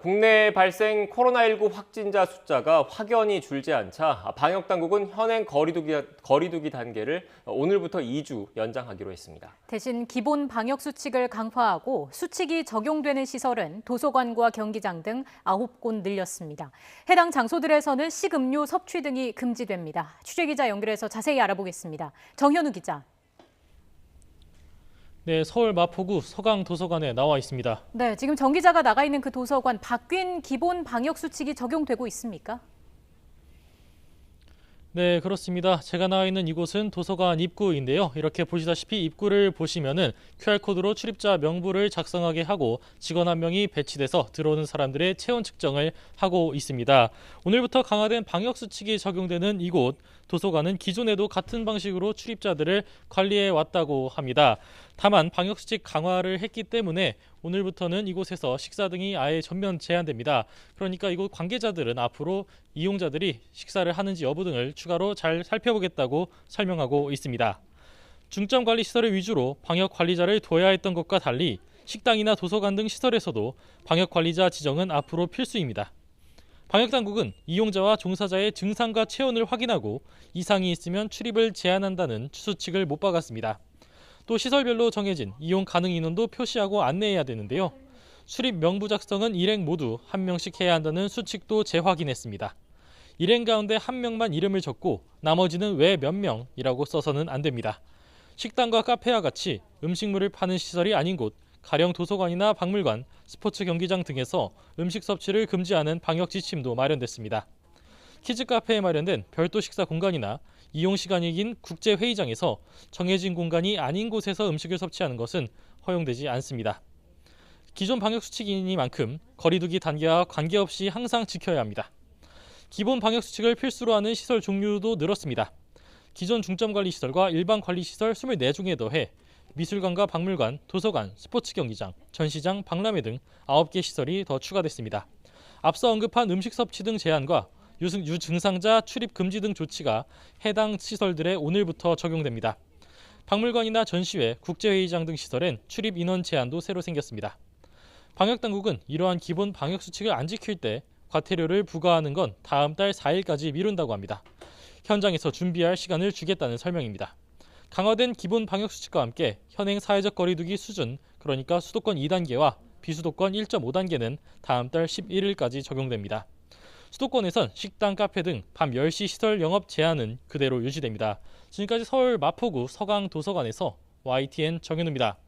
국내 발생 코로나19 확진자 숫자가 확연히 줄지 않자 방역당국은 현행 거리두기 단계를 오늘부터 2주 연장하기로 했습니다. 대신 기본 방역 수칙을 강화하고 수칙이 적용되는 시설은 도서관과 경기장 등 9곳 늘렸습니다. 해당 장소들에서는 식음료 섭취 등이 금지됩니다. 취재기자 연결해서 자세히 알아보겠습니다. 정현우 기자. 네, 서울 마포구 서강도서관에 나와 있습니다. 네, 지금 정 기자가 나가 있는 그 도서관 바뀐 기본 방역 수칙이 적용되고 있습니까? 네, 그렇습니다. 제가 나와 있는 이곳은 도서관 입구인데요. 이렇게 보시다시피 입구를 보시면은 QR코드로 출입자 명부를 작성하게 하고 직원 한 명이 배치돼서 들어오는 사람들의 체온 측정을 하고 있습니다. 오늘부터 강화된 방역 수칙이 적용되는 이곳 도서관은 기존에도 같은 방식으로 출입자들을 관리해 왔다고 합니다. 다만 방역 수칙 강화를 했기 때문에 오늘부터는 이곳에서 식사 등이 아예 전면 제한됩니다. 그러니까 이곳 관계자들은 앞으로 이용자들이 식사를 하는지 여부 등을 추가로 잘 살펴보겠다고 설명하고 있습니다. 중점관리시설을 위주로 방역관리자를 둬야 했던 것과 달리 식당이나 도서관 등 시설에서도 방역관리자 지정은 앞으로 필수입니다. 방역당국은 이용자와 종사자의 증상과 체온을 확인하고 이상이 있으면 출입을 제한한다는 수칙을 못 박았습니다. 또 시설별로 정해진 이용 가능 인원도 표시하고 안내해야 되는데요. 출입 명부 작성은 일행 모두 한 명씩 해야 한다는 수칙도 재확인했습니다. 일행 가운데 한 명만 이름을 적고 나머지는 왜 몇 명이라고 써서는 안 됩니다. 식당과 카페와 같이 음식물을 파는 시설이 아닌 곳, 가령 도서관이나 박물관, 스포츠 경기장 등에서 음식 섭취를 금지하는 방역 지침도 마련됐습니다. 키즈카페에 마련된 별도 식사 공간이나 이용 시간이 긴 국제회의장에서 정해진 공간이 아닌 곳에서 음식을 섭취하는 것은 허용되지 않습니다. 기존 방역 수칙이니만큼 거리두기 단계와 관계없이 항상 지켜야 합니다. 기본 방역 수칙을 필수로 하는 시설 종류도 늘었습니다. 기존 중점관리시설과 일반관리시설 24종에 더해 미술관과 박물관, 도서관, 스포츠 경기장, 전시장, 박람회 등 9개 시설이 더 추가됐습니다. 앞서 언급한 음식 섭취 등 제한과 유증상자 출입 금지 등 조치가 해당 시설들에 오늘부터 적용됩니다. 박물관이나 전시회, 국제회의장 등 시설엔 출입 인원 제한도 새로 생겼습니다. 방역당국은 이러한 기본 방역 수칙을 안 지킬 때 과태료를 부과하는 건 다음 달 4일까지 미룬다고 합니다. 현장에서 준비할 시간을 주겠다는 설명입니다. 강화된 기본 방역 수칙과 함께 현행 사회적 거리두기 수준, 그러니까 수도권 2단계와 비수도권 1.5단계는 다음 달 11일까지 적용됩니다. 수도권에선 식당, 카페 등 밤 10시 시설 영업 제한은 그대로 유지됩니다. 지금까지 서울 마포구 서강도서관에서 YTN 정현우입니다.